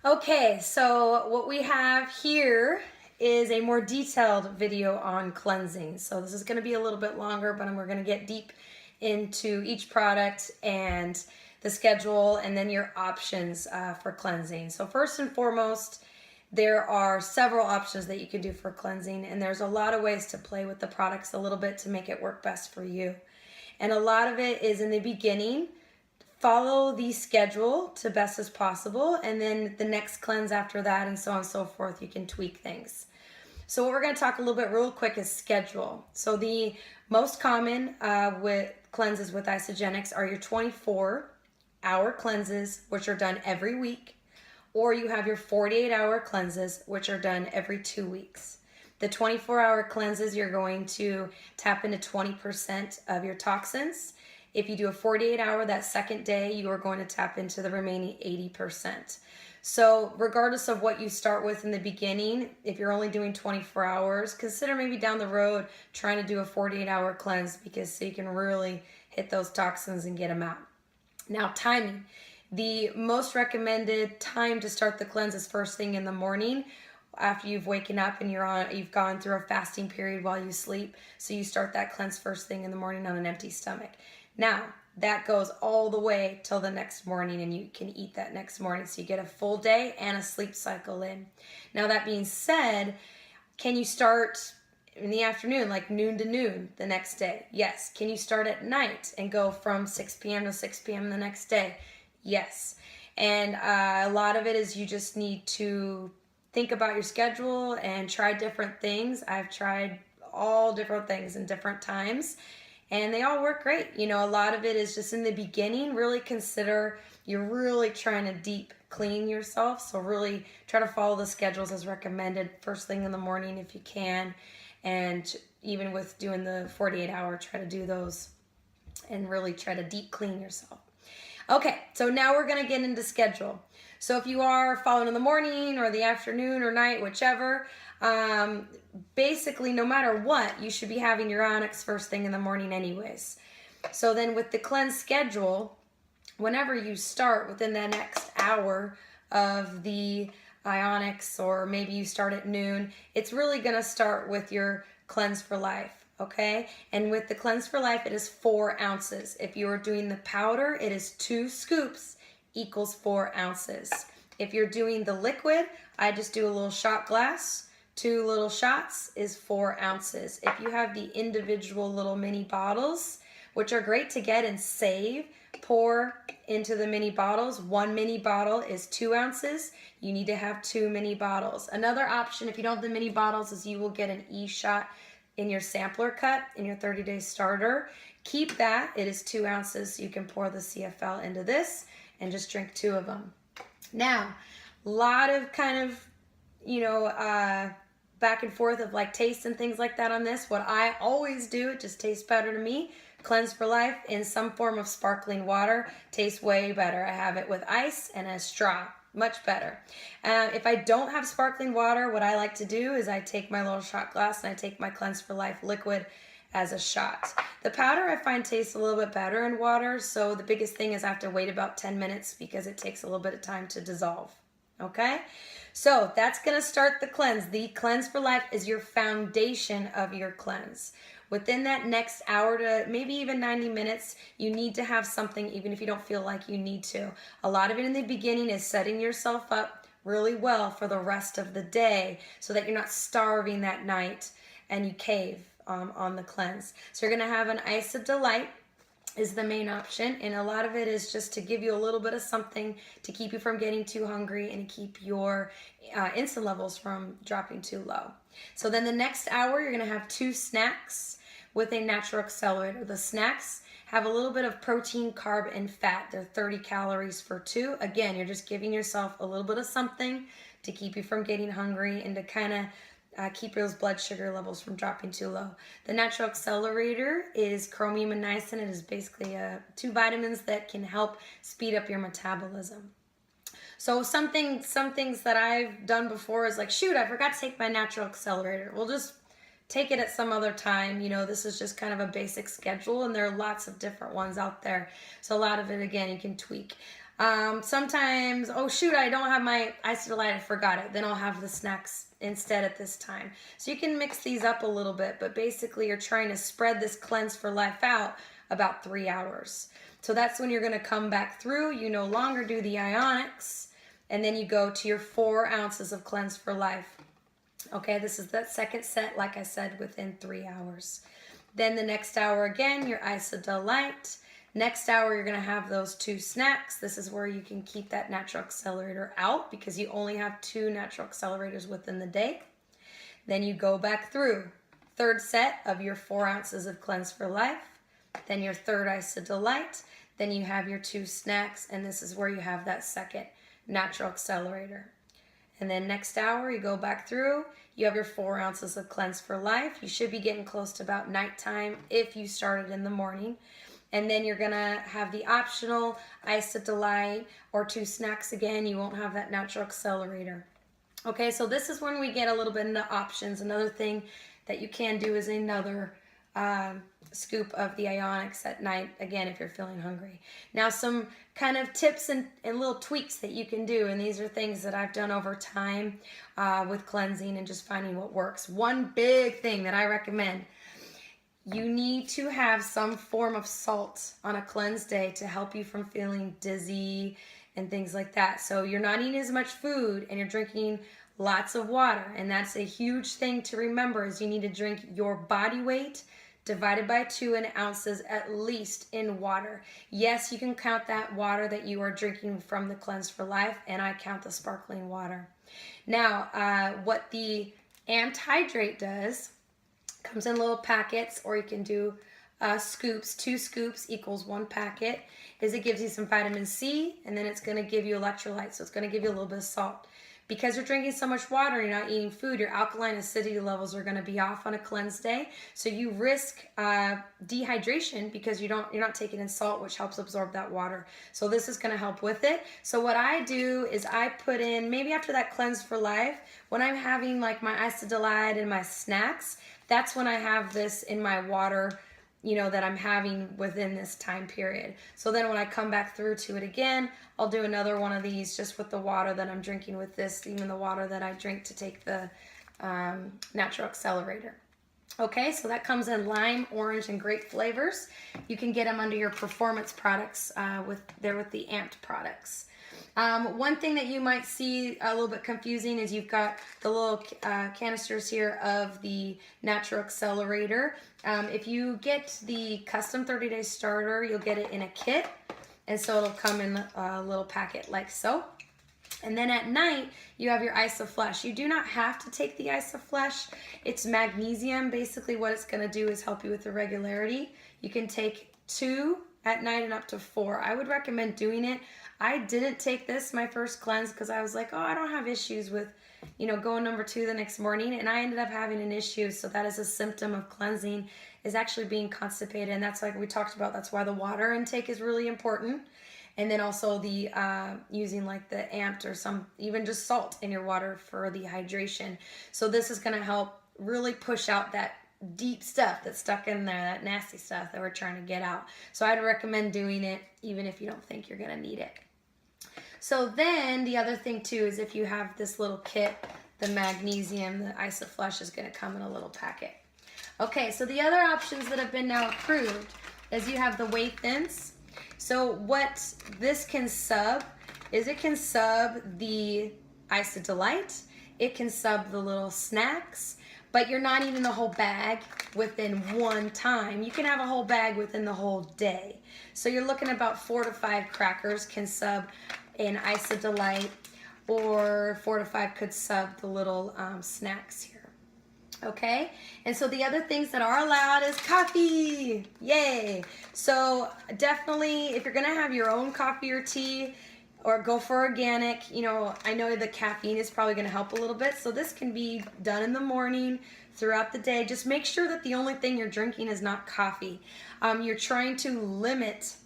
Okay, so what we have here is a more detailed video on cleansing. So this is going to be a little bit longer, but we're going to get deep into each product and the schedule and then your options for cleansing. So first and foremost, there are several options that you can do for cleansing, and there's a lot of ways to play with the products a little bit to make it work best for you. And a lot of it is in the beginning. Follow the schedule to best as possible, and then the next cleanse after that, and so on and so forth. You can tweak things. So what we're going to talk a little bit real quick is schedule. So the most common with cleanses with Isagenix are your 24-hour cleanses, which are done every week, or you have your 48-hour cleanses, which are done every 2 weeks. The 24-hour cleanses, you're going to tap into 20% of your toxins. If you do a 48-hour, that second day, you are going to tap into the remaining 80%. So regardless of what you start with in the beginning, if you're only doing 24 hours, consider maybe down the road trying to do a 48-hour cleanse, because so you can really hit those toxins and get them out. Now, timing. The most recommended time to start the cleanse is first thing in the morning, after you've waken up and you've gone through a fasting period while you sleep. So you start that cleanse first thing in the morning on an empty stomach. Now, that goes all the way till the next morning, and you can eat that next morning. So you get a full day and a sleep cycle in. Now, that being said, can you start in the afternoon, like noon to noon the next day? Yes. Can you start at night and go from 6 p.m. to 6 p.m. the next day? Yes. And a lot of it is you just need to think about your schedule and try different things. I've tried all different things in different times, and they all work great. You know, a lot of it is just in the beginning, really consider you're really trying to deep clean yourself. So really try to follow the schedules as recommended first thing in the morning if you can. And even with doing the 48-hour, try to do those and really try to deep clean yourself. Okay, so now we're going to get into schedule. So if you are following in the morning or the afternoon or night, whichever, basically no matter what, you should be having your onyx first thing in the morning anyways. So then with the cleanse schedule, whenever you start within the next hour of the ionics, or maybe you start at noon, it's really going to start with your cleanse for life. Okay, and with the cleanse for life, it is 4 ounces. If you are doing the powder, it is 2 scoops equals 4 ounces. If you're doing the liquid, I just do a little shot glass. 2 little shots is 4 ounces. If you have the individual little mini bottles, which are great to get and save, pour into the mini bottles. 1 mini bottle is 2 ounces. You need to have 2 mini bottles. Another option, if you don't have the mini bottles, is you will get an e-shot in your sampler cup in your 30-day starter. Keep that. It is 2 ounces. So you can pour the CFL into this and just drink 2 of them. Now, a lot of kind of, you know, back and forth of like taste and things like that on this. What I always do, it just tastes better to me. Cleanse for life in some form of sparkling water tastes way better. I have it with ice and a straw. Much better. If I don't have sparkling water, what I like to do is I take my little shot glass and I take my Cleanse for Life liquid as a shot. The powder I find tastes a little bit better in water, so the biggest thing is I have to wait about 10 minutes because it takes a little bit of time to dissolve. Okay? So that's going to start the cleanse. The Cleanse for Life is your foundation of your cleanse. Within that next hour to maybe even 90 minutes, you need to have something, even if you don't feel like you need to. A lot of it in the beginning is setting yourself up really well for the rest of the day so that you're not starving that night and you cave on the cleanse. So you're going to have an Ice of Delight is the main option, and a lot of it is just to give you a little bit of something to keep you from getting too hungry and keep your insulin levels from dropping too low. So then the next hour, you're going to have 2 snacks with a natural accelerator. The snacks have a little bit of protein, carb, and fat. They're 30 calories for 2. Again, you're just giving yourself a little bit of something to keep you from getting hungry and to kind of keep those blood sugar levels from dropping too low. The natural accelerator is chromium and niacin. It is basically 2 vitamins that can help speed up your metabolism. So some things that I've done before is like, shoot, I forgot to take my natural accelerator. We'll just take it at some other time. You know, this is just kind of a basic schedule, and there are lots of different ones out there. So a lot of it, again, you can tweak. Sometimes, oh shoot, I don't have my Isodolite, I forgot it. Then I'll have the snacks instead at this time. So you can mix these up a little bit, but basically you're trying to spread this Cleanse for Life out about 3 hours. So that's when you're gonna come back through. You no longer do the ionics, and then you go to your 4 ounces of Cleanse for Life. Okay, this is that second set, like I said, within 3 hours. Then the next hour again, your Isodolite. Next hour, you're gonna have those 2 snacks. This is where you can keep that natural accelerator out because you only have 2 natural accelerators within the day. Then you go back through. Third set of your 4 ounces of Cleanse for Life. Then your third Isodolite. Then you have your 2 snacks, and this is where you have that second natural accelerator. And then next hour, you go back through. You have your 4 ounces of Cleanse for Life. You should be getting close to about nighttime if you started in the morning. And then you're gonna have the optional Isodolite or 2 snacks again. You won't have that natural accelerator. Okay, so this is when we get a little bit into options. Another thing that you can do is another scoop of the ionics at night, again, if you're feeling hungry. Now, some kind of tips and little tweaks that you can do, and these are things that I've done over time with cleansing and just finding what works. One big thing that I recommend, you need to have some form of salt on a cleanse day to help you from feeling dizzy and things like that. So you're not eating as much food and you're drinking lots of water. And that's a huge thing to remember is you need to drink your body weight divided by 2 in ounces at least in water. Yes, you can count that water that you are drinking from the Cleanse for Life, and I count the sparkling water. Now, what the Amped Hydrate does, comes in little packets, or you can do scoops. 2 scoops equals 1 packet, is it gives you some vitamin C, and then it's going to give you electrolytes, so it's going to give you a little bit of salt. Because you're drinking so much water, you're not eating food, your alkaline acidity levels are going to be off on a cleanse day, so you risk dehydration because you're not taking in salt, which helps absorb that water. So this is going to help with it. So what I do is I put in, maybe after that Cleanse for Life, when I'm having like my Isodolite and my snacks, that's when I have this in my water, you know, that I'm having within this time period. So then when I come back through to it again, I'll do another one of these just with the water that I'm drinking with this, even the water that I drink to take the natural accelerator. Okay, so that comes in lime, orange, and grape flavors. You can get them under your performance products with the Amped products. One thing that you might see a little bit confusing is you've got the little canisters here of the natural accelerator. If you get the custom 30-day starter, you'll get it in a kit, and so it'll come in a little packet like so. And then at night, you have your IsoFlush. You do not have to take the IsoFlush. It's magnesium. Basically what it's going to do is help you with the regularity. You can take 2 at night and up to 4. I would recommend doing it. I didn't take this my first cleanse because I was like, oh, I don't have issues with, you know, going number 2 the next morning, and I ended up having an issue. So that is a symptom of cleansing, is actually being constipated, and that's like we talked about. That's why the water intake is really important, and then also the using like the Amped or some even just salt in your water for the hydration. So this is going to help really push out that deep stuff that's stuck in there, that nasty stuff that we're trying to get out. So I'd recommend doing it even if you don't think you're going to need it. So then the other thing too is if you have this little kit, the magnesium, the IsoFlush is going to come in a little packet. Okay, so the other options that have been now approved is you have the Whey Thins. So what this can sub is it can sub the Isodolite, it can sub the little snacks, but you're not eating the whole bag within one time. You can have a whole bag within the whole day. So you're looking at about 4 to 5 crackers can sub an Isodolite, or 4 to 5 could sub the little snacks here. Okay, and so the other things that are allowed is coffee. Yay! So definitely, if you're gonna have your own coffee or tea, or go for organic, you know, I know the caffeine is probably gonna help a little bit, so this can be done in the morning, throughout the day. Just make sure that the only thing you're drinking is not coffee. You're trying to limit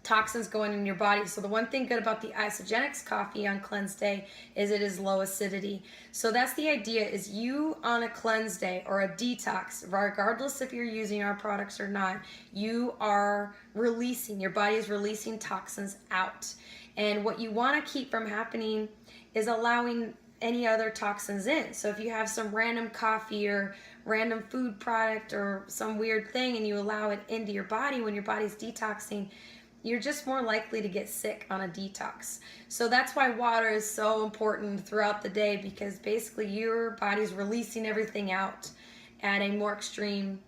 toxins going in your body. So the one thing good about the Isogenics coffee on cleanse day is it is low acidity. So that's the idea, is you on a cleanse day or a detox, regardless if you're using our products or not, you are releasing, your body is releasing toxins out. And what you want to keep from happening is allowing any other toxins in. So if you have some random coffee or random food product or some weird thing and you allow it into your body when your body's detoxing, you're just more likely to get sick on a detox. So that's why water is so important throughout the day, because basically your body's releasing everything out at a more extreme,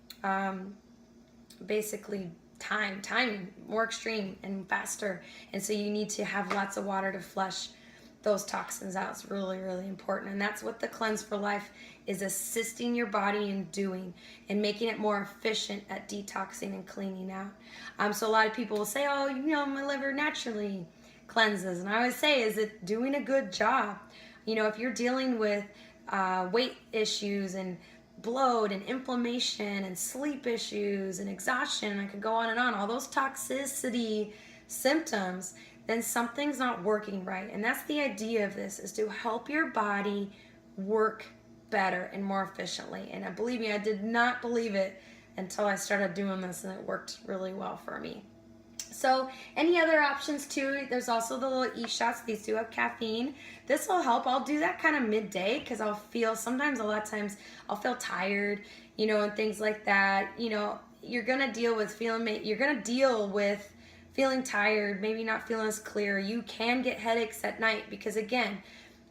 basically timing, more extreme and faster. And so you need to have lots of water to flush those toxins out. It's really, really important. And that's what the Cleanse for Life is assisting your body in doing, and making it more efficient at detoxing and cleaning out. So a lot of people will say, oh, my liver naturally cleanses. And I always say, is it doing a good job? If you're dealing with weight issues and bloat and inflammation and sleep issues and exhaustion, I could go on and on, all those toxicity symptoms, then something's not working right. And that's the idea of this, is to help your body work better and more efficiently. And believe me, I did not believe it until I started doing this, and it worked really well for me. So any other options too, there's also the little e-shots. These do have caffeine. This will help. I'll do that kind of midday, because I'll feel, sometimes a lot of times I'll feel tired, and things like that. You're gonna deal with feeling tired, maybe not feeling as clear. You can get headaches at night because, again,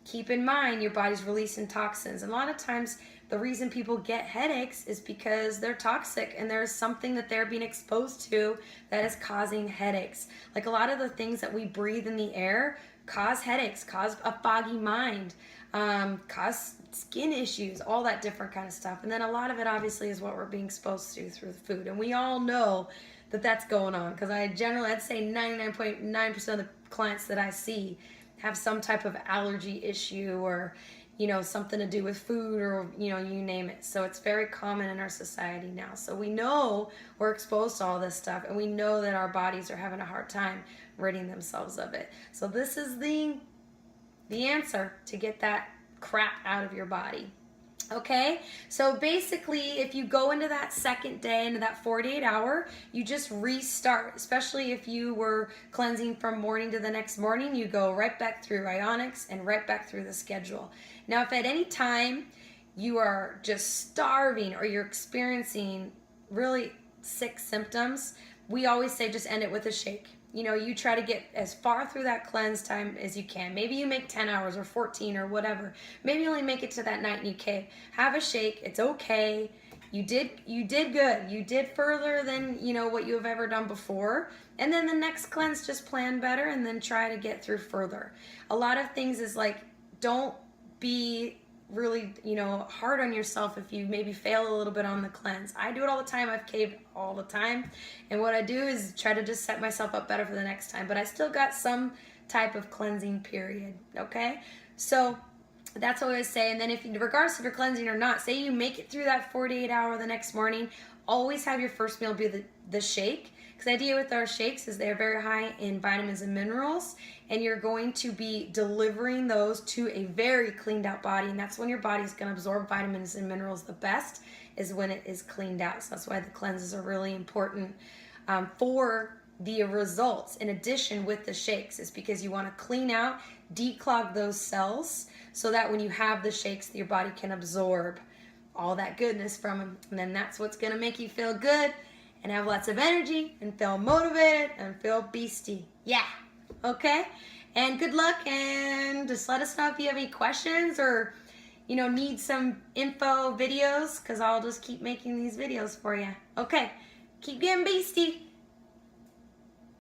keep in mind your body's releasing toxins. And a lot of times the reason people get headaches is because they're toxic and there's something that they're being exposed to that is causing headaches. Like a lot of the things that we breathe in the air cause headaches, cause a foggy mind, cause skin issues, all that different kind of stuff. And then a lot of it obviously is what we're being exposed to through the food. And we all know that that's going on, because I'd say 99.9% of the clients that I see have some type of allergy issue, or something to do with food, or you name it. So it's very common in our society now. So we know we're exposed to all this stuff, and we know that our bodies are having a hard time ridding themselves of it. So this is the answer to get that crap out of your body. Okay, so basically if you go into that second day, into that 48 hour, you just restart. Especially if you were cleansing from morning to the next morning, you go right back through Ionics and right back through the schedule. Now, if at any time you are just starving or you're experiencing really sick symptoms, we always say just end it with a shake. You try to get as far through that cleanse time as you can. Maybe you make 10 hours or 14 or whatever. Maybe you only make it to that night and you cave. Have a shake. It's okay. You did good. You did further than, what you have ever done before. And then the next cleanse, just plan better and then try to get through further. A lot of things is like, don't be really, hard on yourself if you maybe fail a little bit on the cleanse. I do it all the time. I've caved all the time. And what I do is try to just set myself up better for the next time. But I still got some type of cleansing period, okay? So that's what I always say. And then regardless if you're cleansing or not, say you make it through that 48 hour the next morning, always have your first meal be the shake. Because the idea with our shakes is they're very high in vitamins and minerals, and you're going to be delivering those to a very cleaned out body, and that's when your body's going to absorb vitamins and minerals the best, is when it is cleaned out. So that's why the cleanses are really important for the results. In addition with the shakes, is because you want to clean out, declog those cells, so that when you have the shakes, your body can absorb all that goodness from them. And then that's what's going to make you feel good and have lots of energy and feel motivated and feel beasty. Yeah. Okay? And good luck, and just let us know if you have any questions or, need some info videos, because I'll just keep making these videos for you. Okay. Keep getting beasty.